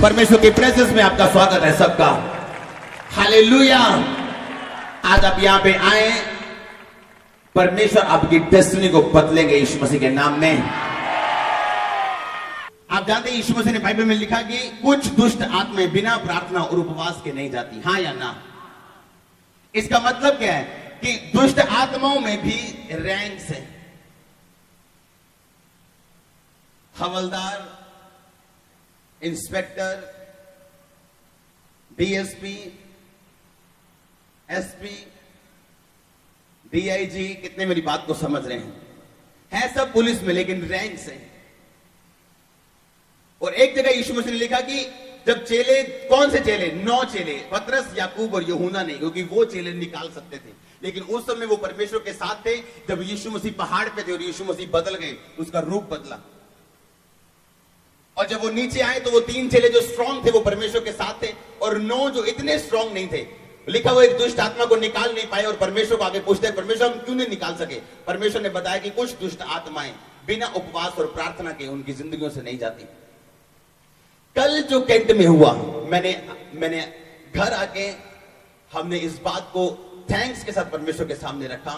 परमेश्वर की प्रेजेंस में आपका स्वागत है सबका। हालेलुया। आज आप यहां पे आए, परमेश्वर आपकी डेस्टिनी को बदलेंगे यीशु मसीह के नाम में। आप जानते हैं यीशु मसीह ने बाइबल में लिखा कि कुछ दुष्ट आत्माएं बिना प्रार्थना और उपवास के नहीं जाती, हाँ या ना? इसका मतलब क्या है कि दुष्ट आत्माओं में भी रैंक्स हैं। हवलदार, इंस्पेक्टर, डीएसपी, एसपी, डीआईजी, कितने मेरी बात को समझ रहे हैं? है सब पुलिस में, लेकिन रैंक्स हैं। और एक जगह यीशु मसीह ने लिखा कि जब चेले, कौन से चेले? 9 चेले, पतरस, याकूब और यूहन्ना नहीं, क्योंकि वो चेले निकाल सकते थे, लेकिन उस समय वो परमेश्वर के साथ थे। जब यीशु मसीह पहाड़ पे थे और यीशु मसीह बदल गए, उसका रूप बदला। और जब वो नीचे आए तो वो 3 चेले जो स्ट्रांग थे वो परमेश्वर के साथ थे, और 9 जो इतने स्ट्रांग नहीं थे, लिखा हुआ एक दुष्ट आत्मा को निकाल नहीं पाए। और परमेश्वर को आगे पूछते हैं, परमेश्वर हम क्यों नहीं निकाल सके? परमेश्वर ने बताया कि कुछ दुष्ट आत्माएं बिना उपवास और प्रार्थना के उनकी जिंदगियों से नहीं जाती। कल जो कैंट में हुआ, मैंने घर आके हमने इस बात को थैंक्स के साथ परमेश्वर के सामने रखा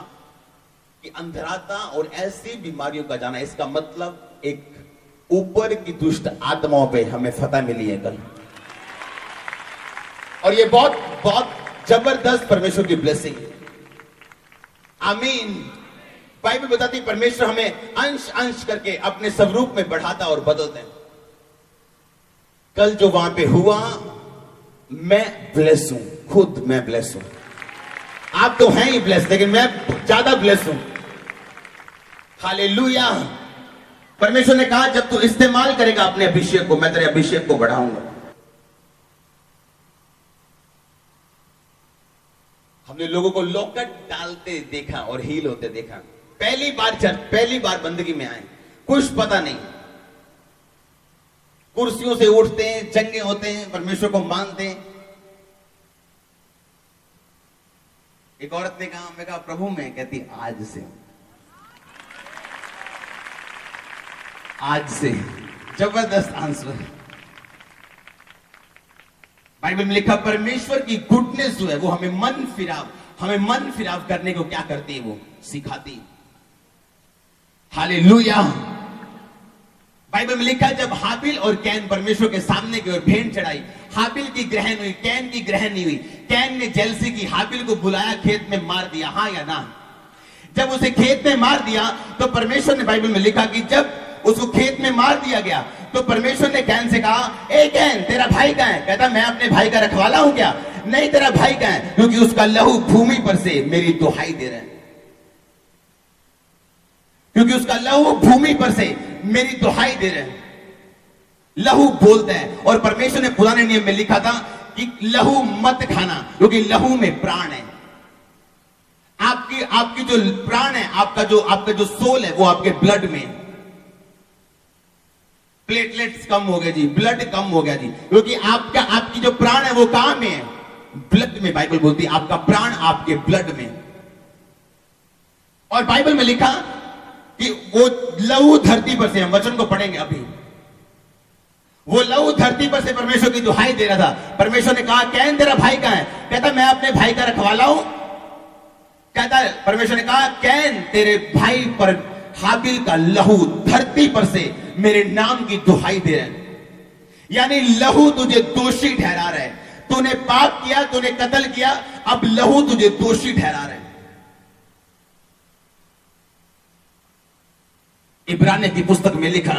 कि अंधराता और ऐसी बीमारियों का जाना, इसका मतलब एक ऊपर की दुष्ट आत्माओं पे हमें फतह मिली है कल। और ये बहुत बहुत जबरदस्त परमेश्वर की ब्लेसिंग। आमीन। बाइबल बताती परमेश्वर हमें अंश अंश करके अपने स्वरूप में बढ़ाता और बदलते हैं। कल जो वहां पे हुआ, मैं ब्लेस हूं, खुद मैं ब्लेस हूं। आप तो हैं ही ब्लेस, लेकिन मैं ज्यादा ब्लेस हूं। हालेलुया। परमेश्वर ने कहा जब तू इस्तेमाल करेगा अपने अभिषेक को, मैं तेरे अभिषेक को बढ़ाऊंगा। हमने लोगों को लॉकेट डालते देखा और हील होते देखा। पहली बार बंदगी में आए, कुछ पता नहीं, कुर्सियों से उठते हैं, चंगे होते हैं, परमेश्वर को मानते हैं। एक औरत ने कहा, मैं कहा प्रभु मैं, कहती आज से जबरदस्त आंसर। बाइबल में लिखा परमेश्वर की गुडनेस जो है वो हमें मन फिराव करने को क्या करती है? वो सिखाती। हालेलुया। बाइबल में लिखा जब हाबिल और कैन परमेश्वर के सामने की ओर भेंट चढ़ाई, हाबिल की ग्रहण हुई, कैन की ग्रहण नहीं हुई। कैन ने जेलसी की, हाबिल को बुलाया, खेत में मार दिया, हाँ या ना? जब उसे खेत में मार दिया तो परमेश्वर ने, बाइबल में लिखा कि जब उसको खेत में मार दिया गया तो परमेश्वर ने कैन से कहा, ए कैन तेरा भाई कहां है? कहता मैं अपने भाई का रखवाला हूं क्या? नहीं, तेरा भाई कहां है? क्योंकि उसका लहू भूमि पर से मेरी दुहाई दे रहा है। क्योंकि उसका लहू भूमि पर से मेरी दुहाई दे रहे हैं। लहू बोलते हैं। और परमेश्वर ने पुराने नियम में लिखा था कि लहू मत खाना, क्योंकि लहू में प्राण है। आपकी जो प्राण है, आपका जो सोल है, वो आपके ब्लड में। प्लेटलेट्स कम हो गए जी, ब्लड कम हो गया जी, क्योंकि आपकी जो प्राण है वो कहां में है? ब्लड में। बाइबल बोलती है आपका प्राण आपके ब्लड में। और बाइबल में लिखा कि वो लहू धरती पर से, हम वचन को पढ़ेंगे अभी, वो लहू धरती पर से परमेश्वर की दुहाई दे रहा था। परमेश्वर ने कहा कैन तेरा भाई कहां है? कहता मैं अपने भाई का रखवाला हूं। कहता परमेश्वर ने कहा कैन तेरे भाई पर हाबिल का लहू धरती पर से मेरे नाम की दुहाई दे रहे हैं। यानी लहू तुझे दोषी ठहरा रहा है। तूने पाप किया, तूने कत्ल किया, अब लहू तुझे दोषी ठहरा रहा है। इब्रानियों की पुस्तक में लिखा,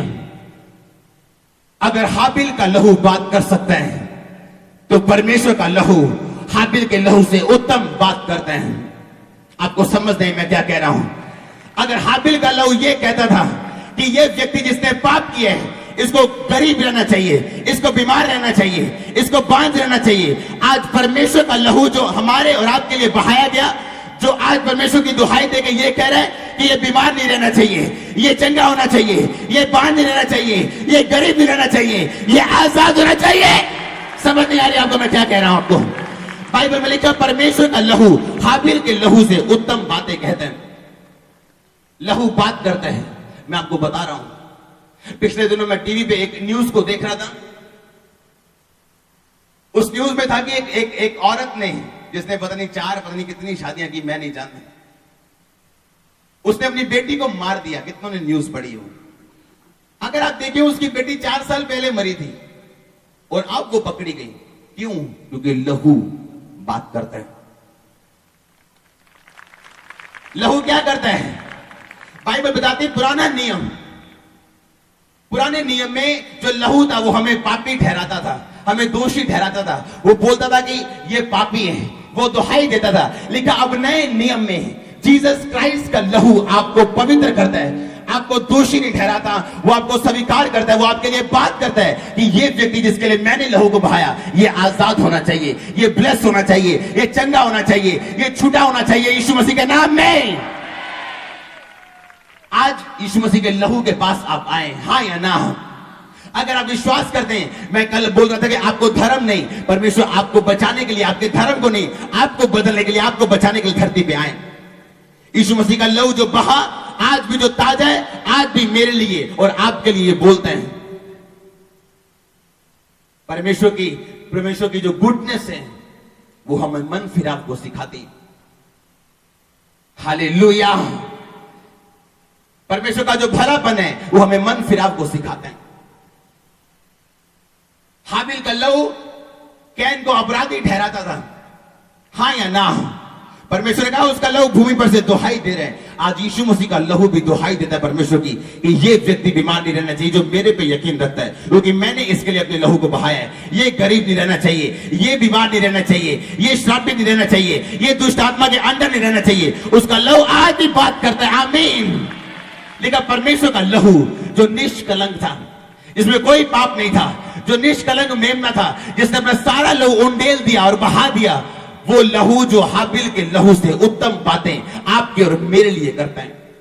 अगर हाबिल का लहू बात कर सकता है तो परमेश्वर का लहू हाबिल के लहू से उत्तम बात करता है। आपको समझ नहीं मैं क्या कह रहा हूं? अगर हाबिल का लहू यह कहता था कि यह व्यक्ति जिसने पाप किया है, इसको गरीब रहना चाहिए, इसको बीमार रहना चाहिए, इसको बांझ रहना चाहिए, आज परमेश्वर का लहू जो हमारे और आपके लिए बहाया गया, जो आज परमेश्वर की दुहाई देके ये कह रहा है कि ये बीमार नहीं रहना चाहिए, ये चंगा होना चाहिए, ये बांझ नहीं रहना चाहिए, ये गरीब नहीं रहना चाहिए, ये आजाद होना चाहिए। समझ नहीं आ रही आपको मैं क्या कह रहा हूं? आपको बाइबल में लिखा परमेश्वर का लहू हाबिल के लहू से उत्तम बातें कहते हैं। लहू बात करता है। मैं आपको बता रहा हूं, पिछले दिनों मैं टीवी पे एक न्यूज को देख रहा था। उस न्यूज में था कि एक औरत ने, जिसने पता नहीं कितनी शादियां की, मैं नहीं जानता, उसने अपनी बेटी को मार दिया। कितनों ने न्यूज पढ़ी हो? अगर आप देखिए, उसकी बेटी 4 साल पहले मरी थी और अब वो पकड़ी गई। क्यों? क्योंकि लहू बात करता है। लहू क्या करता है? बाइबल बताती है पुराने नियम में जो लहू था वो हमें पापी ठहराता था, हमें दोषी ठहराता था। वो बोलता था कि ये पापी है, वो दुहाई देता था। लेकिन अब नए नियम में जीसस क्राइस्ट का लहू आपको पवित्र करता है, आपको दोषी नहीं ठहराता, वो आपको स्वीकार करता है, वो आपके लिए बात करता है कि ये व्यक्ति जिसके लिए मैंने लहू को बहाया, ये आजाद होना चाहिए, ये ब्लेस होना चाहिए, ये चंगा होना चाहिए, ये छूटा होना चाहिए यीशु मसीह के नाम में। आज यीशु मसीह के लहू के पास आप आए, हाँ या ना? अगर आप विश्वास करते हैं, मैं कल बोल रहा था कि आपको धर्म नहीं, परमेश्वर आपको बचाने के लिए, आपके धर्म को नहीं, आपको बदलने के लिए, आपको बचाने के लिए धरती पे आए। यीशु मसीह का लहू जो बहा आज भी जो ताजा है, आज भी मेरे लिए और आपके लिए बोलते हैं। परमेश्वर की जो गुडनेस है वो हमें मन फिराव को सिखाती। हालेलुया। परमेश्वर का जो भलापन है वो हमें मन फिराव को सिखाते हैं। हाबिल का लहू कैन को अपराधी ठहराता था, हाँ या ना? परमेश्वर ने कहा उसका लहू भूमि पर से दुहाई दे रहे हैं। आज यीशु मसीह का लहू भी दुहाई देता है परमेश्वर की कि ये व्यक्ति बीमार नहीं रहना चाहिए जो मेरे पे यकीन रखता है, क्योंकि मैंने इसके लिए अपने लहू को बहाया है। ये गरीब नहीं रहना चाहिए, ये बीमार नहीं रहना चाहिए, ये श्रापित नहीं रहना चाहिए, ये दुष्ट आत्मा के अंडर नहीं रहना चाहिए। उसका लहू आज भी बात करता है। आमीन। लेकिन परमेश्वर का लहू जो निष्कलंक था, इसमें कोई पाप नहीं था, जो निष्कलंक मेमना था, जिसने अपना सारा लहू उंडेल दिया और बहा दिया, वो लहू जो हाबिल के लहू से उत्तम बातें आपके और मेरे लिए करता है।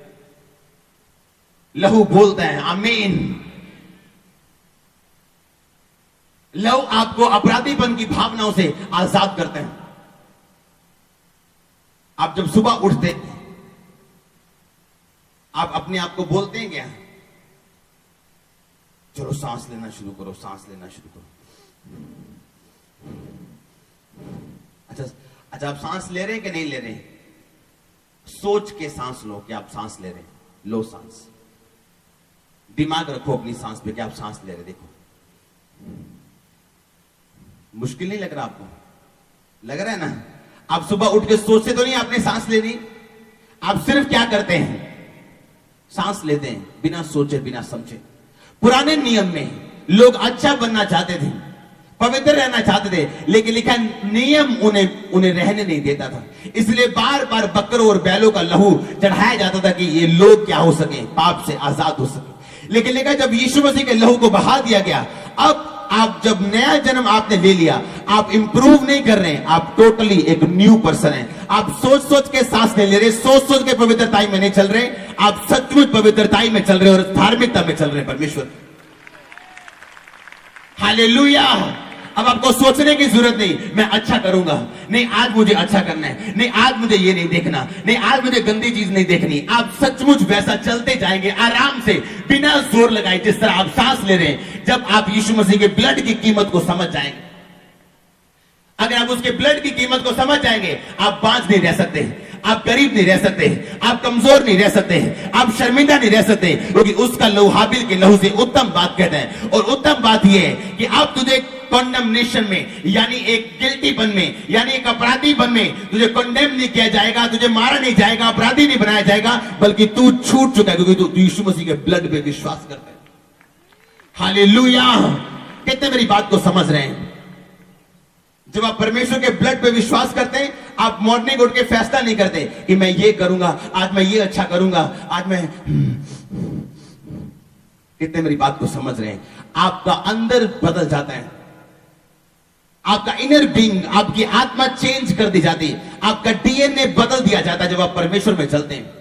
लहू बोलता है। आमीन। लहू आपको अपराधीपन की भावनाओं से आजाद करते हैं। आप जब सुबह उठते आप अपने आप को बोलते हैं क्या? चलो सांस लेना शुरू करो, सांस लेना शुरू करो। अच्छा, आप सांस ले रहे हैं कि नहीं ले रहे? सोच के सांस लो कि आप सांस ले रहे हैं। लो सांस, दिमाग रखो अपनी सांस पे कि आप सांस ले रहे। देखो, मुश्किल नहीं लग रहा आपको? लग रहा है ना? आप सुबह उठ के सोचते तो नहीं आपने सांस लेनी, आप सिर्फ क्या करते हैं? सांस लेते हैं बिना सोचे, बिना समझे। पुराने नियम में लोग अच्छा बनना चाहते थे, पवित्र रहना चाहते थे, लेकिन लिखा नियम उन्हें रहने नहीं देता था। इसलिए बार बार बकरों और बैलों का लहू चढ़ाया जाता था कि ये लोग क्या हो सके, पाप से आजाद हो सके। लेकिन लिखा जब यीशु मसीह के लहू को बहा दिया गया, अब आप जब नया जन्म आपने ले लिया, आप इंप्रूव नहीं कर रहे हैं, आप टोटली एक न्यू पर्सन हैं। आप सोच सोच के सांस नहीं ले रहे, सोच सोच के पवित्रताई में नहीं चल रहे, आप सचमुच पवित्रताई में चल रहे और धार्मिकता में चल रहे। परमेश्वर, हालेलुया। अब आपको सोचने की जरूरत नहीं, मैं अच्छा करूंगा, नहीं आज मुझे अच्छा करना है, नहीं आज मुझे ये नहीं देखना, नहीं आज मुझे गंदी चीज नहीं देखनी। आप सचमुच वैसा चलते जाएंगे आराम से, बिना जोर लगाए, जिस तरह आप सांस ले रहे हैं। जब आप यीशु मसीह के ब्लड की कीमत को समझ जाएंगे, अगर आप उसके ब्लड की कीमत को समझ जाएंगे, आप बांझ नहीं रह सकते, आप गरीब नहीं रह सकते, आप कमजोर नहीं रह सकते, आप शर्मिंदा नहीं रह सकते, क्योंकि उसका लहू हाबिल के लहू से उत्तम बात कहते हैं। और उत्तम बात यह है कि आप तुझे कॉन्डेमनेशन में, यानी एक गिल्टीपन में, यानी एक अपराधीपन में तुझे कॉन्डेम नहीं किया जाएगा, तुझे मारा नहीं जाएगा, अपराधी नहीं बनाया जाएगा, बल्कि तू छूट चुका है क्योंकि तू यीशु मसीह के ब्लड पे विश्वास करता है। हालेलुया। कितने मेरी बात को समझ रहे हैं? जब आप परमेश्वर के ब्लड पे विश्वास करते हैं, आप मॉर्निंग उठ के फैसला नहीं करते कि मैं ये करूंगा, आज मैं ये अच्छा करूंगा, आज मैं। कितने मेरी बात को समझ रहे हैं? आपका अंदर बदल जाता है, आपका इनर बीइंग, आपकी आत्मा चेंज कर दी जाती है, आपका डीएनए बदल दिया जाता है जब आप परमेश्वर में चलते हैं।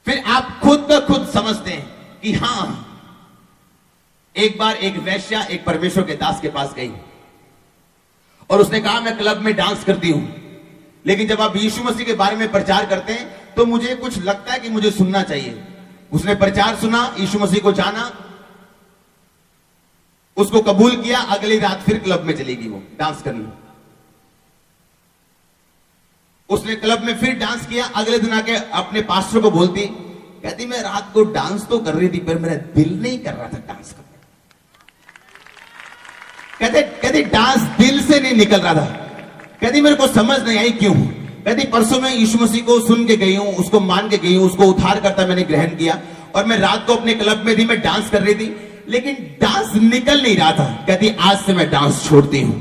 फिर आप खुद ब खुद समझते हैं कि हां, एक बार एक वेश्या एक परमेश्वर के दास के पास गई और उसने कहा मैं क्लब में डांस करती हूं, लेकिन जब आप यीशु मसीह के बारे में प्रचार करते हैं तो मुझे कुछ लगता है कि मुझे सुनना चाहिए। उसने प्रचार सुना, यीशु मसीह को जाना, उसको कबूल किया, अगली रात फिर क्लब में चलेगी वो डांस करने। उसने क्लब में फिर डांस किया, अगले दिन आके अपने पास्टर को बोलती, कहती मैं रात को डांस तो कर रही थी पर मेरा दिल नहीं कर रहा था डांस करने। कहते डांस दिल से नहीं निकल रहा था। कहती मेरे को समझ नहीं आई क्यों। कहती परसों मैं यीशु मसीह को सुन के गई हूं, उसको मान के गई हूं, उसको उद्धार करता मैंने ग्रहण किया, और मैं रात को अपने क्लब में थी, मैं डांस कर रही थी, लेकिन डांस निकल नहीं रहा था। कहती आज से मैं डांस छोड़ती हूं।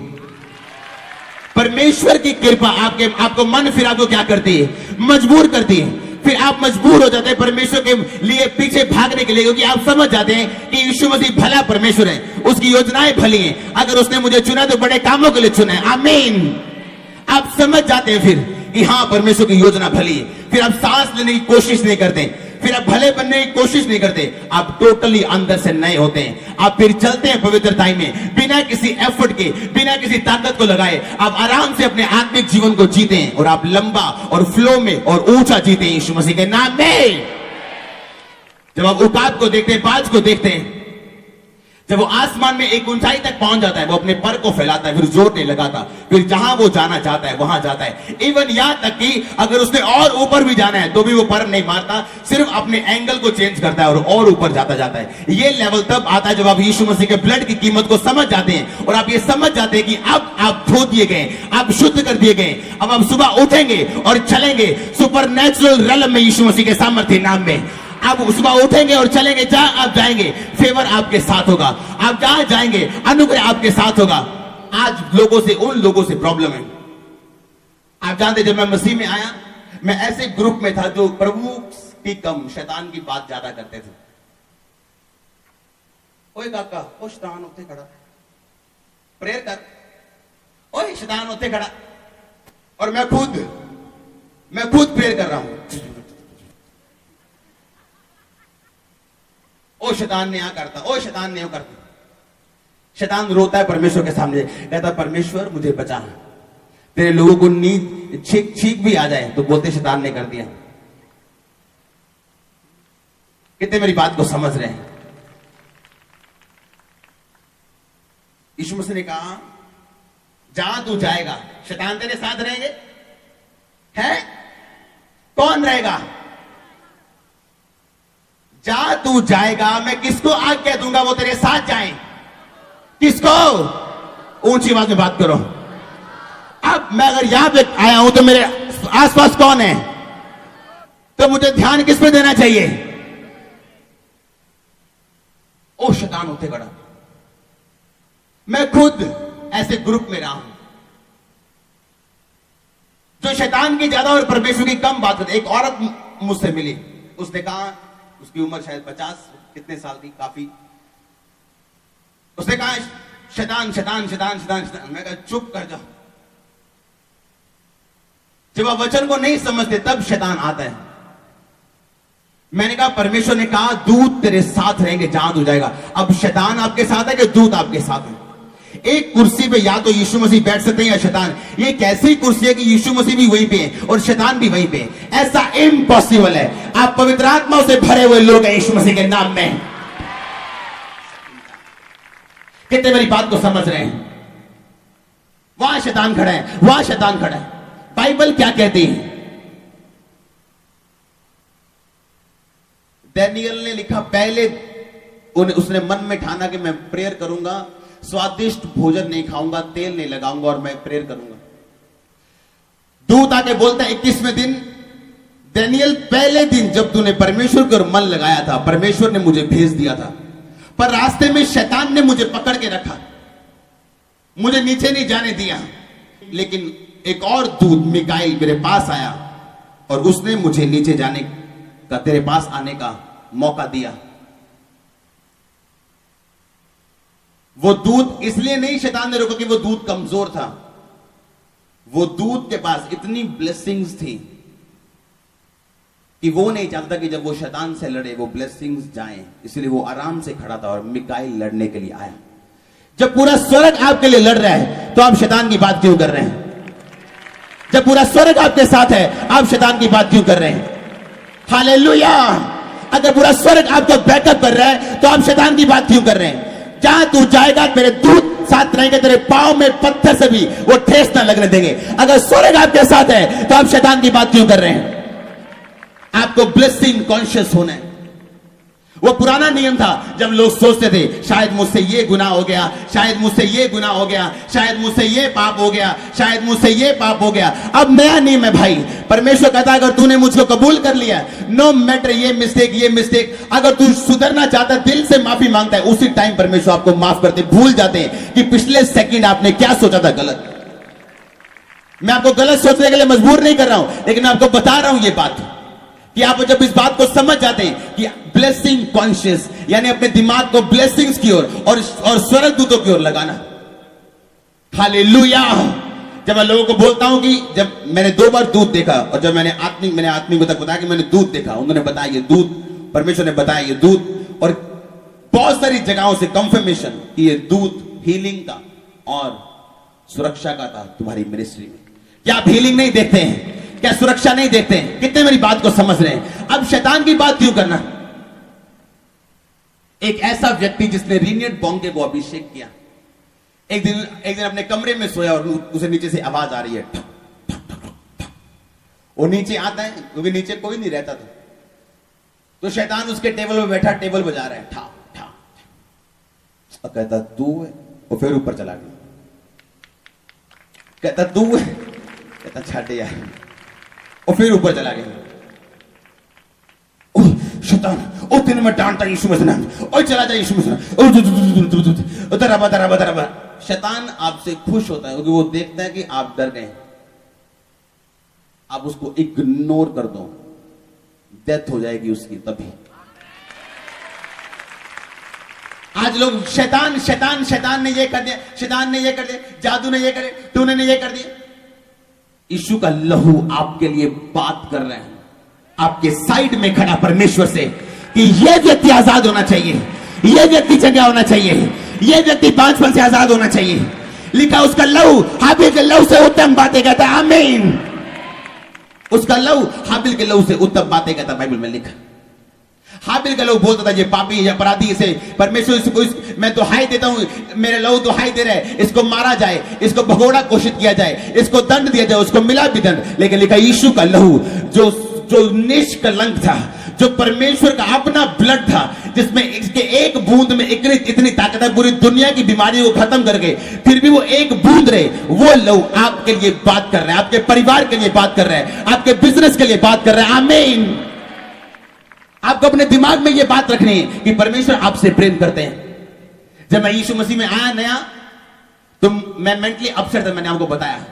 परमेश्वर की कृपा आपको मन फिर आपको क्या करती है, मजबूर करती है। फिर आप मजबूर हो जाते हैं परमेश्वर के लिए पीछे भागने के लिए, क्योंकि आप समझ जाते हैं कि यीशु मसीह भला परमेश्वर है, उसकी योजनाएं भली हैं। अगर उसने मुझे चुना तो बड़े कामों के लिए चुना है। आमीन। आप समझ जाते हैं फिर कि हाँ परमेश्वर की योजना भली है। फिर आप सांस लेने की कोशिश नहीं करते, फिर आप भले बनने की कोशिश नहीं करते, आप टोटली अंदर से नए होते हैं। आप फिर चलते हैं पवित्रताई में, बिना किसी एफर्ट के, बिना किसी ताकत को लगाए आप आराम से अपने आत्मिक जीवन को जीते हैं, और आप लंबा और फ्लो में और ऊंचा जीते हैं यीशु मसीह के नाम में। जब आप उकाब को देखते हैं, बाज को देखते हैं, जब वो आसमान में एक ऊंचाई तक पहुंच जाता है, वो अपने पर को फैलाता है, फिर जोर नहीं लगाता, फिर जहां वो जाना चाहता है वहां जाता है। इवन यहां तक कि अगर उसने और ऊपर भी जाना है तो भी वो पर नहीं मारता, सिर्फ अपने एंगल को चेंज करता है और ऊपर जाता जाता है। ये लेवल तब आता है जब आप यीशु मसीह के ब्लड की कीमत को समझ जाते हैं, और आप ये समझ जाते हैं कि अब आप धो दिए गए, आप शुद्ध कर दिए गए। अब आप सुबह उठेंगे और चलेंगे सुपरनैचुरल रेलम में यीशु मसीह के सामर्थ्य नाम में। आप सुबह उठेंगे और चलेंगे, जहां आप जाएंगे फेवर आपके साथ होगा, आप जहां जाएंगे अनुग्रह आपके साथ होगा। आज लोगों से, उन लोगों से प्रॉब्लम है। आप जानते, जब मैं मसीह में आया, मैं ऐसे ग्रुप में था जो प्रभु की कम शैतान की बात ज्यादा करते थे। ओए काका, ओ शैतान होते खड़ा, प्रेयर कर, ओए शैतान होते खड़ा, और मैं खुद प्रेयर कर रहा हूं। ओ शैतान ने यहां करता, ओ शैतान ने वो करता। शैतान रोता है परमेश्वर के सामने, कहता परमेश्वर मुझे बचा। तेरे लोगों को नींद छींक भी आ जाए तो बोलते शैतान ने कर दिया। कितने मेरी बात को समझ रहे हैं? यीशु मसीह ने कहा जहां तू जाएगा शैतान तेरे साथ रहेंगे। है कौन रहेगा? जहां तू जाएगा मैं किसको आज्ञा दूंगा वो तेरे साथ जाएं। किसको? ऊंची आवाज में बात करो। अब मैं अगर यहां पे आया हूं तो मेरे आसपास कौन है, तो मुझे ध्यान किस पे देना चाहिए? ओ शैतान होते खड़ा। मैं खुद ऐसे ग्रुप में रहा हूं जो शैतान की ज्यादा और परमेश्वर की कम बात करते। एक औरत मुझसे मिली, उसने कहा, उसकी उम्र शायद 50 कितने साल थी, काफी। उसने कहा शैतान शैतान शैतान शैतान शैतान। मैं कहा चुप कर जाओ। जब आप वचन को नहीं समझते तब शैतान आता है। मैंने कहा परमेश्वर ने कहा दूत तेरे साथ रहेंगे जहां तू जाएगा। अब शैतान आपके साथ है कि दूत आपके साथ है? एक कुर्सी पे या तो यीशु मसीह बैठ सकते हैं या शैतान। ये कैसी कुर्सी है कि यीशु मसीह भी वहीं पे है और शैतान भी वहीं पे है? ऐसा इम्पॉसिबल है। आप पवित्र आत्मा से भरे हुए लोग हैं यीशु मसीह के नाम में। कितने मेरी बात को समझ रहे हैं? वहां शैतान खड़ा है, वहां शैतान खड़ा है। बाइबल क्या कहती है? डैनियल ने लिखा, पहले उसने मन में ठाना कि मैं प्रेयर करूंगा, स्वादिष्ट भोजन नहीं खाऊंगा, तेल नहीं लगाऊंगा और मैं प्रेयर करूंगा। दूत आके बोलता है 21वें दिन, डैनियल पहले दिन जब तूने परमेश्वर के ओर मन लगाया था, परमेश्वर ने मुझे भेज दिया था, पर रास्ते में शैतान ने मुझे पकड़ के रखा, मुझे नीचे नहीं जाने दिया। लेकिन एक और दूत मिकाईल मेरे पास आया और उसने मुझे नीचे जाने का, तेरे पास आने का मौका दिया। वो दूत इसलिए नहीं शैतान ने रोका कि वो दूत कमजोर था। वो दूत के पास इतनी ब्लेसिंग्स थी कि वो नहीं चाहता कि जब वो शैतान से लड़े वो ब्लेसिंग्स जाएं, इसलिए वो आराम से खड़ा था और मिकाईल लड़ने के लिए आया। जब पूरा स्वर्ग आपके लिए लड़ रहा है तो आप शैतान की बात क्यों कर रहे हैं? जब पूरा स्वर्ग आपके साथ है आप शैतान की बात क्यों कर रहे हैं? हालेलुया! अगर पूरा स्वर्ग आपको बैकअप कर रहा है तो आप शैतान की बात क्यों कर रहे हैं? जहां तू जाएगा मेरे दूत साथ रहेंगे, तेरे पांव में पत्थर से भी वो ठेस ना लगने देंगे। अगर स्वर्ग आपके साथ है तो आप शैतान की बात क्यों कर रहे हैं? आपको ब्लेसिंग कॉन्शियस होना है। वो पुराना नियम था जब लोग सोचते थे शायद मुझसे ये गुनाह हो गया, शायद मुझसे ये गुनाह हो गया, शायद मुझसे ये पाप हो गया, शायद मुझसे ये पाप हो गया। अब नया नियम है भाई। परमेश्वर कहता है अगर तूने मुझको कबूल कर लिया, नो मैटर ये मिस्टेक, अगर तू सुधरना चाहता है, दिल से माफी मांगता है, उसी टाइम परमेश्वर आपको माफ करते, भूल जाते हैं कि पिछले सेकंड आपने क्या सोचा था गलत। मैं आपको गलत सोचने के लिए मजबूर नहीं कर रहा हूं, लेकिन मैं आपको बता रहा हूं ये बात कि आप जब इस बात को समझ जाते हैं कि ब्लेसिंग कॉन्शियस यानी अपने दिमाग को ब्लेसिंग्स की ओर और स्वर्ग दूतों की ओर लगाना। हालेलुया। जब मैं लोगों को बोलता हूं कि जब मैंने 2 बार दूत देखा, और जब मैंने आत्मिक तक बताया कि मैंने दूत देखा, उन्होंने बताया ये दूत, परमेश्वर ने बताया ये दूत, और बहुत सारी जगहों से कंफर्मेशन कि ये दूत हीलिंग का और सुरक्षा का था तुम्हारी मिनिस्ट्री में। क्या आप हीलिंग नहीं देखते हैं? क्या सुरक्षा नहीं देखते हैं? कितने मेरी बात को समझ रहे हैं? अब शैतान की बात क्यों करना? एक ऐसा व्यक्ति जिसने रीनियड बोंगे को अभिषेक किया, एक दिन अपने कमरे में सोया और उसे नीचे से आवाज आ रही है, ठक, ठक, ठक, ठक। वो नीचे आता है क्योंकि नीचे कोई नहीं रहता था, तो शैतान उसके टेबल पे बैठा, टेबल बजा रहा है, ठा ठा। और कहता तू है, वो फिर ऊपर चला गया। कहता तू है, कहता छाटे यार, और फिर ऊपर चला गया। शैतान ओ तेने मैं डांटता यीशु मसीह नाम, और चला जा यीशु मसीह नाम, दरबा। शैतान आपसे खुश होता है क्योंकि वो देखता है कि आप डर गए। आप उसको इग्नोर कर दो, डेथ हो जाएगी उसकी तभी। आज लोग शैतान ने ये कर दिया, शैतान ने ये कर दिया, जादू ने ये करे, टूने ने ये कर दिया। यीशु का लहू आपके लिए बात कर रहे हैं, आपके साइड में खड़ा परमेश्वर से कि यह व्यक्ति आजाद होना चाहिए, यह व्यक्ति जगह होना चाहिए, यह व्यक्ति बांझपन से आजाद होना चाहिए। लिखा उसका लहू हाबिल के लहू से उत्तम बातें कहता है। आमीन। उसका लहू हाबिल के लहू से उत्तम बातें कहता, बाइबल में लिखा। हाबिल का लहू बोलता था ये पापी है, अपराधी, इसे परमेश्वर इसको मैं दुहाई देता हूं, मेरे लहू दुहाई दे रहा है, इसको मारा जाए, इसको भगोड़ा घोषित किया जाए, इसको दंड दिया जाए, उसको मिला भी दंड। लेकिन लिखा यीशु का लहू जो निष्कलंक था, जो परमेश्वर का अपना ब्लड था, जिसमें इसके एक बूंद में इतनी ताकत है पूरी दुनिया की बीमारियों को खत्म करके, फिर भी वो एक बूंद रहे, वो लहू आपके लिए बात कर रहा है, आपके परिवार के लिए बात कर रहा है, आपके बिजनेस के लिए बात कर रहा है। आमीन। आपको अपने दिमाग में यह बात रखनी है कि परमेश्वर आपसे प्रेम करते हैं। जब मैं यीशु मसीह में आया नया, तो मैं मेंटली अपसेट था, मैंने आपको बताया।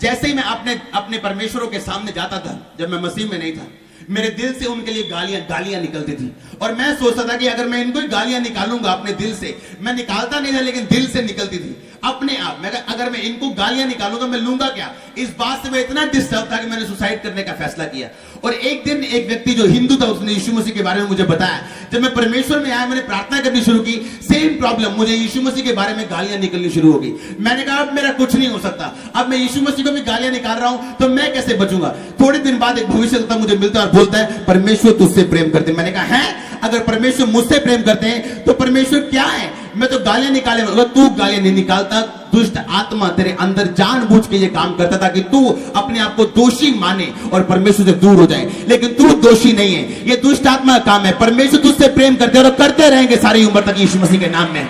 जैसे ही मैं अपने परमेश्वरों के सामने जाता था, जब मैं मसीह में नहीं था, मेरे दिल से उनके लिए गालियां निकलती थी, और मैं सोचता था कि अगर मैं इनको गालियां निकालूंगा अपने दिल से, मैं निकालता नहीं था लेकिन दिल से निकलती थी अपने आप। मैं अगर मैं इनको गालियां निकालूंगा मैं लूंगा क्या? इस बात से मैं इतना डिस्टर्ब था कि मैंने सुसाइड करने का फैसला किया। और एक दिन एक व्यक्ति जो हिंदू था, उसने यीशु मसीह के बारे में मुझे बताया। जब मैं परमेश्वर में आया, मैंने प्रार्थना करनी शुरू की, सेम प्रॉब्लम, मुझे यीशु मसीह के बारे में गालियां निकलनी शुरू हो गई। मैंने कहा अब मेरा कुछ नहीं हो सकता, अब मैं यीशु मसीह को भी गालियां निकाल रहा हूं तो मैं कैसे बचूंगा? थोड़े दिन बाद एक भविष्यवक्ता मुझे मिलता है और बोलता है परमेश्वर तुझसे प्रेम करते हैं। मैंने कहा है, अगर परमेश्वर मुझसे प्रेम करते हैं तो परमेश्वर क्या है? मैं तो गालियां निकाले, तू गालियां नहीं निकालता, दुष्ट आत्मा तेरे अंदर जानबूझ के ये काम करता था कि तू अपने आप को दोषी माने और परमेश्वर से दूर हो जाए, लेकिन तू दोषी नहीं है, ये दुष्ट आत्मा का काम है। परमेश्वर तुझसे प्रेम करते हैं और करते रहेंगे सारी उम्र तक यीशु मसीह के नाम में।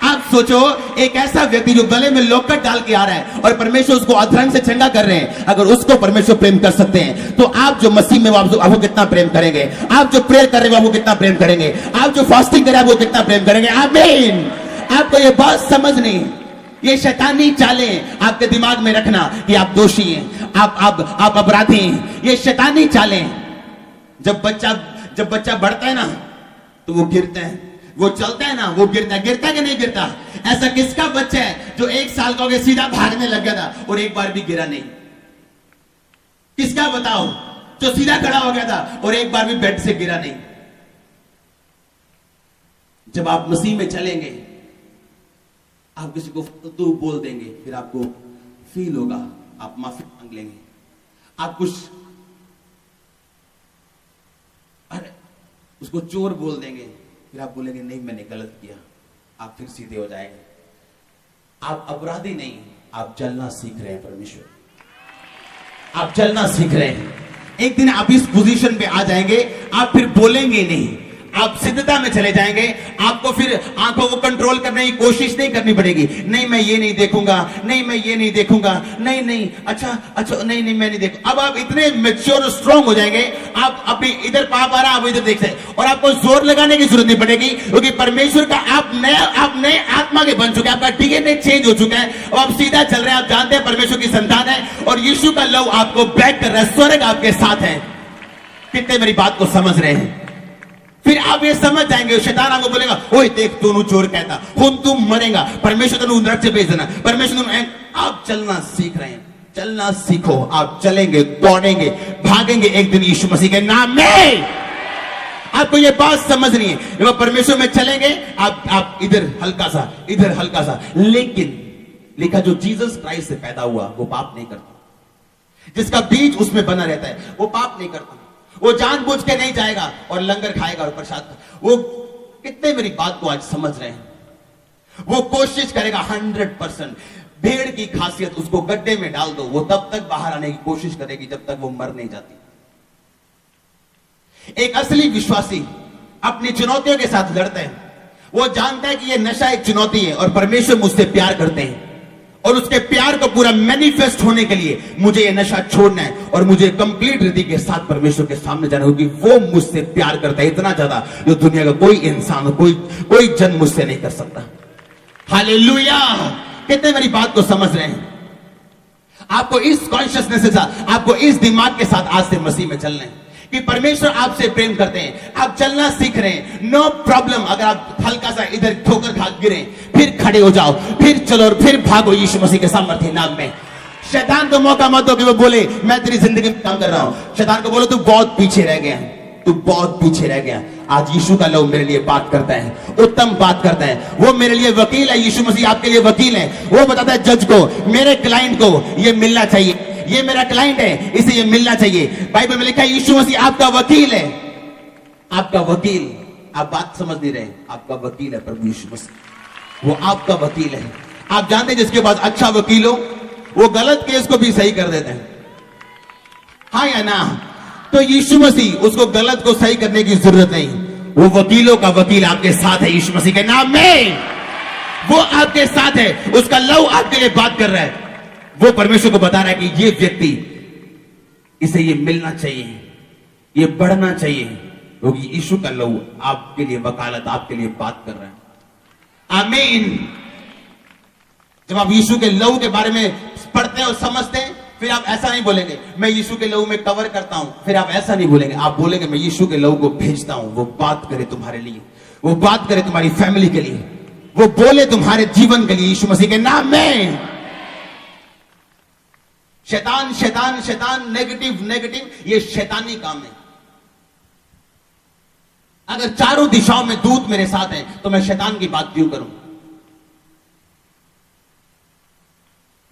आप सोचो, एक ऐसा व्यक्ति जो गले में लोकट डाल के आ रहा है और परमेश्वर उसको अधर्म से चंगा कर रहे हैं, अगर उसको परमेश्वर प्रेम कर सकते हैं तो आप जो मसीह में आपको कितना प्रेम करेंगे? आप जो प्रेयर कर रहे हैं आपको कितना प्रेम करेंगे? आप जो फास्टिंग कर रहे हैं आपको कितना प्रेम करेंगे? आमीन। आपको ये बात समझ नहीं, ये शैतानी चालें आपके दिमाग में रखना कि आप दोषी हैं, आप अपराधी हैं। ये शैतानी चालें। जब बच्चा बढ़ता है ना तो वो गिरता है, वो चलता है ना वो गिरता है। गिरता कि नहीं गिरता? ऐसा किसका बच्चा है जो 1 साल का हो गया सीधा भागने लग गया था और एक बार भी गिरा नहीं? किसका बताओ जो सीधा खड़ा हो गया था और एक बार भी बेड से गिरा नहीं? जब आप मसीह में चलेंगे, आप किसी को तू बोल देंगे, फिर आपको फील होगा, आप माफी मांग लेंगे, आप कुछ अरे उसको चोर बोल देंगे, फिर आप बोलेंगे नहीं मैंने गलत किया, आप फिर सीधे हो जाएंगे। आप अपराधी नहीं, आप चलना सीख रहे हैं परमेश्वर, आप चलना सीख रहे हैं। एक दिन आप इस पोजीशन पे आ जाएंगे, आप फिर बोलेंगे नहीं, आप सिद्धता में चले जाएंगे। आपको फिर आंखों को कंट्रोल करने की कोशिश नहीं करनी पड़ेगी। नहीं मैं ये नहीं देखूंगा, नहीं मैं ये नहीं देखूंगा, नहीं नहीं अच्छा नहीं नहीं मैं नहीं देखूंगा। अब आप इतने मैच्योर और स्ट्रांग हो जाएंगे, आप अपनी इधर पाप आ रहा है आप इधर देख सकते, और आपको जोर लगाने की जरूरत नहीं पड़ेगी, क्योंकि परमेश्वर का आप नए आत्मा के बन चुके हैं, आपका डीएनए चेंज हो चुका है और आप सीधा चल रहे हैं। आप जानते हैं परमेश्वर की संतान है और यीशु का लव आपको बैक कर रहा है, स्वर्ग आपके साथ है। कितने मेरी बात को समझ रहे हैं? फिर आप ये समझ जाएंगे, शैतान आपको बोलेगा ओए देख तू चोर कहता हूं, तू मरेगा, परमेश्वर तेनू नरक से भेज देना, परमेश्वर। आप चलना सीख रहे हैं, चलना सीखो। आप चलेंगे, दौड़ेंगे, भागेंगे एक दिन यीशु मसीह के नाम में। आपको ये बात समझनी है, जब परमेश्वर में चलेंगे आप इधर हल्का सा, इधर हल्का सा, लेकिन लिखा जो जीसस क्राइस्ट से पैदा हुआ वो पाप नहीं करता, जिसका बीज उसमें बना रहता है वो पाप नहीं करता। वो जानबूझ के नहीं जाएगा और लंगर खाएगा और प्रसाद। वो कितने मेरी बात को आज समझ रहे हैं? वो कोशिश करेगा 100%। भेड़ की खासियत, उसको गड्ढे में डाल दो, वो तब तक बाहर आने की कोशिश करेगी जब तक वो मर नहीं जाती। एक असली विश्वासी अपनी चुनौतियों के साथ लड़ते हैं। वो जानता है कि ये नशा एक चुनौती है और परमेश्वर मुझसे प्यार करते हैं, और उसके प्यार को पूरा मैनिफेस्ट होने के लिए मुझे ये नशा छोड़ना है और मुझे कंप्लीट हृदय के साथ परमेश्वर के सामने जाना होगी। वो मुझसे प्यार करता है इतना ज्यादा जो दुनिया का कोई इंसान, कोई जन मुझसे नहीं कर सकता। हालेलुया! कितने मेरी बात को समझ रहे हैं? आपको इस कॉन्शियसनेस के साथ, आपको इस दिमाग के साथ आज से मसीह में चलना है कि परमेश्वर आपसे प्रेम करते हैं। आप चलना सीख रहे हैं, नो प्रॉब्लम। अगर आप हल्का सा इधर ठोकर खा गिरे, फिर खड़े हो जाओ, फिर चलो और फिर भागो यीशु मसीह के सामर्थ्य नाम में। शैतान को मौका मत दो कि वो बोले मैं तेरी जिंदगी में काम कर रहा हूं। शैतान को बोलो तू बहुत पीछे रह गया, तू बहुत पीछे रह गया। आज यीशु का लव मेरे लिए बात करता है, उत्तम बात करता है। वो मेरे लिए वकील है, यीशु मसीह आपके लिए वकील है। वो बताता है जज को, मेरे क्लाइंट को ये मिलना चाहिए, ये मेरा क्लाइंट है, इसे ये मिलना चाहिए। बाइबल में लिखा है यीशु मसीह आपका वकील है, आपका वकील। आप बात समझ नहीं रहे, आपका वकील है प्रभु यीशु मसीह, वो आपका वकील है। आप जानते हैं जिसके पास अच्छा वकील हो वो गलत केस को भी सही कर देते हैं, हाँ या ना? तो यीशु मसीह, उसको गलत को सही करने की जरूरत नहीं। वो वकीलों का वकील आपके साथ है यीशु मसीह के नाम में। वो आपके साथ है, उसका लव आपके लिए बात कर रहा है। वो परमेश्वर को बता रहा है कि ये व्यक्ति, इसे ये मिलना चाहिए, ये बढ़ना चाहिए, क्योंकि यीशु का लहू आपके लिए वकालत, आपके लिए बात कर रहा है। आमीन। जब आप यीशु के लहू के बारे में पढ़ते हैं और समझते हैं, फिर आप ऐसा नहीं बोलेंगे मैं यीशु के लहू में कवर करता हूं, फिर आप ऐसा नहीं बोलेंगे। आप बोलेंगे मैं यीशु के लहू को भेजता हूं, वो बात करे तुम्हारे लिए, वो बात करे तुम्हारी फैमिली के लिए, वो बोले तुम्हारे जीवन के लिए यीशु मसीह के नाम में। शैतान शैतान शैतान, नेगेटिव नेगेटिव, ये शैतानी काम है। अगर चारों दिशाओं में दूत मेरे साथ हैं तो मैं शैतान की बात क्यों करूं?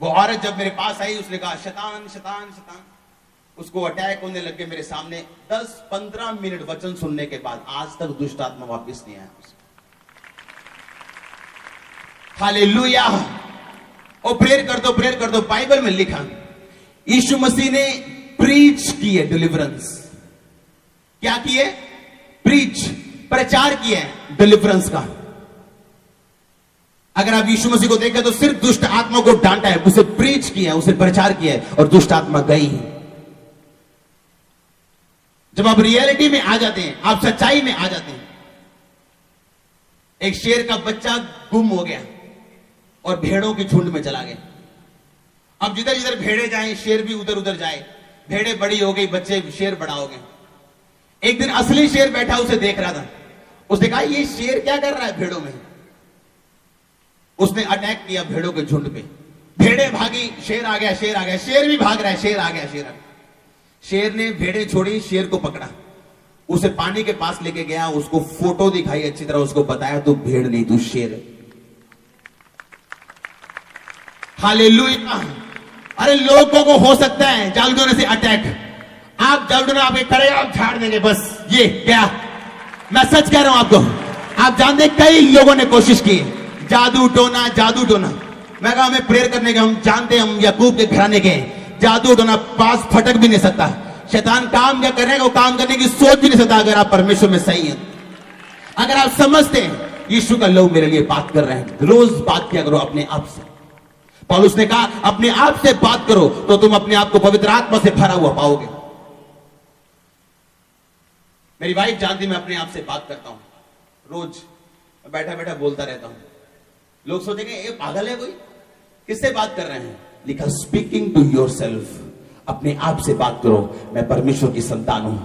वो औरत जब मेरे पास आई, उसने कहा शैतान शैतान शैतान, उसको अटैक होने लगे मेरे सामने। 10-15 मिनट वचन सुनने के बाद आज तक दुष्ट आत्मा वापस नहीं आया। हालेलुया। और प्रेयर कर दो। बाइबल में लिखा यीशु मसीह ने प्रीच किए डिलीवरेंस। क्या किए? प्रीच, प्रचार किए डिलीवरेंस का। अगर आप यीशु मसीह को देखें तो सिर्फ दुष्ट आत्मा को डांटा है, उसे प्रीच किया है, उसे प्रचार किया है और दुष्ट आत्मा गई। जब आप रियलिटी में आ जाते हैं, आप सच्चाई में आ जाते हैं। एक शेर का बच्चा गुम हो गया और भेड़ों की झुंड में चला गया। अब जिधर जिधर भेड़े जाएं, शेर भी उधर उधर जाए। भेड़े बड़ी हो गई, बच्चे शेर बड़ा हो गए। एक दिन असली शेर बैठा उसे देख रहा था। उसने कहा ये शेर क्या कर रहा है भेड़ों में? उसने अटैक किया भेड़ों के झुंड पे। भेड़े भागी, शेर आ गया, शेर आ गया, शेर भी भाग रहा है, शेर आ गया, शेर आ गया। शेर ने भेड़े छोड़ी, शेर को पकड़ा, उसे पानी के पास लेके गया, उसको फोटो दिखाई अच्छी तरह, उसको बताया तू भेड़ नहीं तू शेर है। हालेलुया। अरे लोगों को हो सकता है जालगोने से अटैक, आप जालगोने आपके खड़े आप झाड़ देंगे बस। ये क्या, मैं सच कह रहा हूं आपको, आप जानते हैं कई लोगों ने कोशिश की, जादू टोना। मैं कहा हमें प्रेयर करने के, हम जानते हैं हम याकूब के घराने के, जादू टोना पास फटक भी नहीं सकता। शैतान काम क्या करेगा, वो काम करने की सोच भी नहीं सकता अगर आप परमेश्वर में सही हैं। अगर आप समझते हैं यीशु का लहू मेरे लिए बात कर रहे हैं, रोज बात किया करो अपने आप से। पौलुस ने कहा अपने आप से बात करो तो तुम अपने आप को पवित्र आत्मा से भरा हुआ पाओगे। मेरी वाइफ जानती मैं अपने आप से बात करता हूं, रोज बैठा बैठा बोलता रहता हूं। लोग सोचेंगे ये पागल है कोई, किससे बात कर रहे हैं? लिखा स्पीकिंग टू योरसेल्फ, अपने आप से बात करो। मैं परमेश्वर की संतान हूं,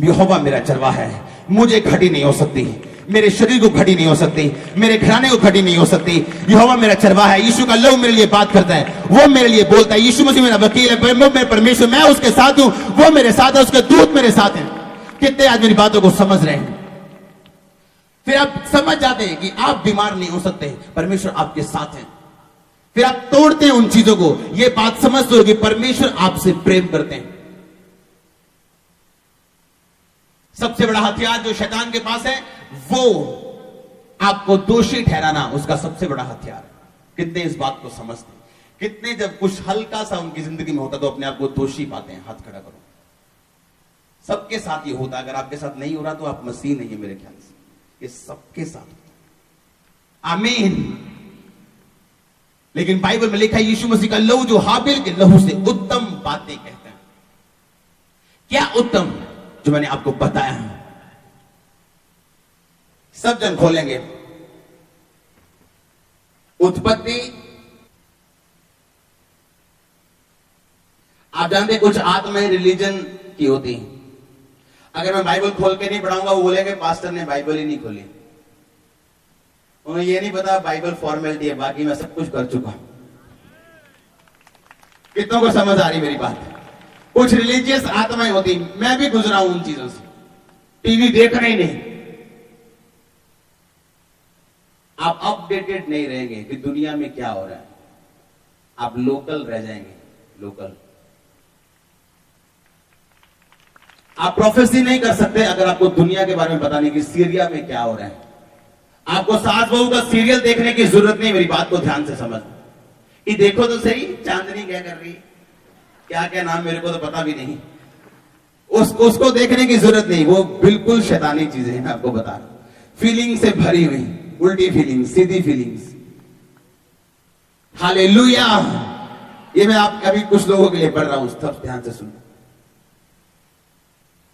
यहोवा मेरा चरवाहा है, मुझे घटी नहीं हो सकती, मेरे शरीर को घटी नहीं हो सकती, मेरे घराने को घटी नहीं हो सकती। यहोवा मेरा चरवाहा है, यीशु का लहू मेरे लिए बात करता है, वो मेरे लिए बोलता है। यीशु मसीह मेरा वकील है, मैं परमेश्वर, मैं उसके साथ हूं, वो मेरे साथ है, उसके दूत मेरे साथ हैं। कितने आज मेरी बातों को समझ रहे हैं? फिर आप समझ जाते हैं कि आप बीमार नहीं हो सकते, परमेश्वर आपके साथ है। फिर आप तोड़ते हैं उन चीजों को, ये बात समझते हो कि परमेश्वर आपसे प्रेम करते हैं। सबसे बड़ा हथियार जो शैतान के पास है वो आपको दोषी ठहराना, उसका सबसे बड़ा हथियार। कितने इस बात को समझते हैं? कितने जब कुछ हल्का सा उनकी जिंदगी में होता तो अपने आप को दोषी पाते हैं? हाथ खड़ा करो। सबके साथ ये होता, अगर आपके साथ नहीं हो रहा तो आप मसीह नहीं है मेरे ख्याल से, ये सबके साथ होता। आमीन। लेकिन बाइबल में लिखा है यीशु मसीह का लहू जो हाबिल के लहू से उत्तम बातें कहते हैं। क्या उत्तम? जो मैंने आपको बताया है। सब जन खोलेंगे उत्पत्ति। आप जानते कुछ आत्माएं रिलीजन की होती हैं। अगर मैं बाइबल खोल के नहीं पढ़ाऊंगा वो बोलेंगे पास्टर ने बाइबल ही नहीं खोली, उन्हें ये नहीं पता बाइबल फॉर्मेलिटी है, बाकी मैं सब कुछ कर चुका। कितनों को समझ आ रही मेरी बात? कुछ रिलीजियस आत्माएं होती, मैं भी गुजरा हूं उन चीजों से। टीवी देखना ही नहीं, आप अपडेटेड नहीं रहेंगे कि दुनिया में क्या हो रहा है, आप लोकल रह जाएंगे। लोकल आप प्रोफेसी नहीं कर सकते अगर आपको दुनिया के बारे में पता नहीं कि सीरिया में क्या हो रहा है। आपको सास बहू का सीरियल देखने की जरूरत नहीं, मेरी बात को ध्यान से समझ। ये देखो तो सही, चांदनी क्या कर रही, क्या क्या नाम मेरे को तो पता भी नहीं, उसको देखने की जरूरत नहीं। वो बिल्कुल शैतानी चीजें हैं, मैं आपको बता रहा हूं। फीलिंग से भरी हुई, उल्टी फीलिंग, सीधी फीलिंग्स। हालेलुया। ये मैं आप अभी कुछ लोगों के लिए पढ़ रहा हूं, सब ध्यान से सुनना।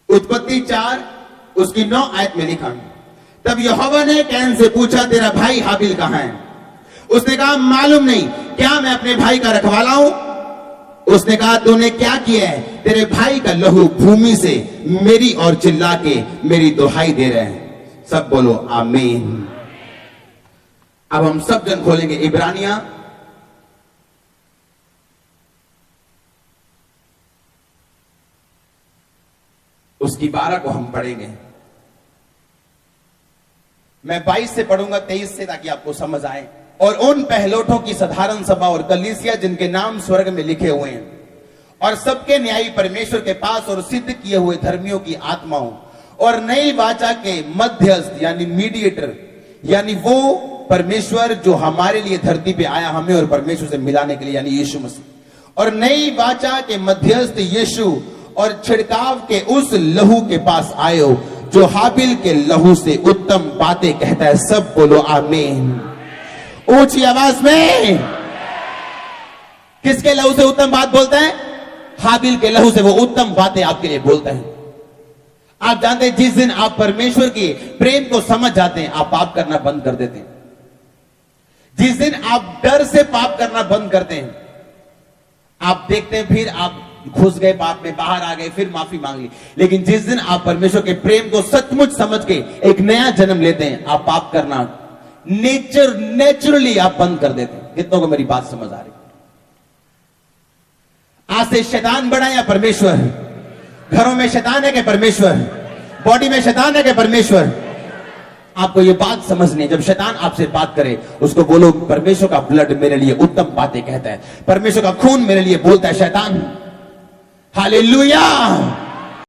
उत्पत्ति 4 उसकी 9 आयत में लिखा, तब यहोवा ने कैन से पूछा तेरा भाई हाबिल कहां है? उसने कहा मालूम नहीं, क्या मैं अपने भाई का रखवाला हूं? उसने कहा तूने क्या किया है? तेरे भाई का लहू भूमि से मेरी और चिल्ला के मेरी दुहाई दे रहे हैं। सब बोलो आमीन। अब हम सब जन खोलेंगे इब्रानिया उसकी 12 को हम पढ़ेंगे। मैं 22 से पढ़ूंगा 23 से, ताकि आपको समझ आए। और उन पहलोठों की साधारण सभा और कलीसिया जिनके नाम स्वर्ग में लिखे हुए हैं और सबके न्यायी परमेश्वर के पास और सिद्ध किए हुए धर्मियों की आत्माओं और नई वाचा के मध्यस्थ यानी मीडिएटर, यानी वो परमेश्वर जो हमारे लिए धरती पे आया हमें और परमेश्वर से मिलाने के लिए, यानी यीशु मसीह, और नई वाचा के मध्यस्थ यीशु और छिड़काव के उस लहू के पास आए हो जो हाबिल के लहू से उत्तम बातें कहता है। सब बोलो आमीन ऊंची आवाज में। किसके लहू से उत्तम बात बोलता है? हाबिल के लहू से वो उत्तम बातें आपके लिए बोलता है। आप जानते हैं जिस दिन आप परमेश्वर के प्रेम को समझ जाते हैं आप पाप करना बंद कर देते हैं। जिस दिन आप डर से पाप करना बंद करते हैं, आप देखते हैं फिर आप घुस गए पाप में, बाहर आ गए, फिर माफी मांग ली। लेकिन जिस दिन आप परमेश्वर के प्रेम को सचमुच समझ के एक नया जन्म लेते हैं, आप पाप करना नेचुरली आप बंद कर देते हैं। कितनों को मेरी बात समझ आ रही? आज से शैतान बड़ा या परमेश्वर? घरों में शैतान है कि परमेश्वर? बॉडी में शैतान है कि परमेश्वर? आपको ये बात समझनी है। जब शैतान आपसे बात करे उसको बोलो परमेश्वर का ब्लड मेरे लिए उत्तम बातें कहता है, परमेश्वर का खून मेरे लिए बोलता है। शैतान हालेलुया।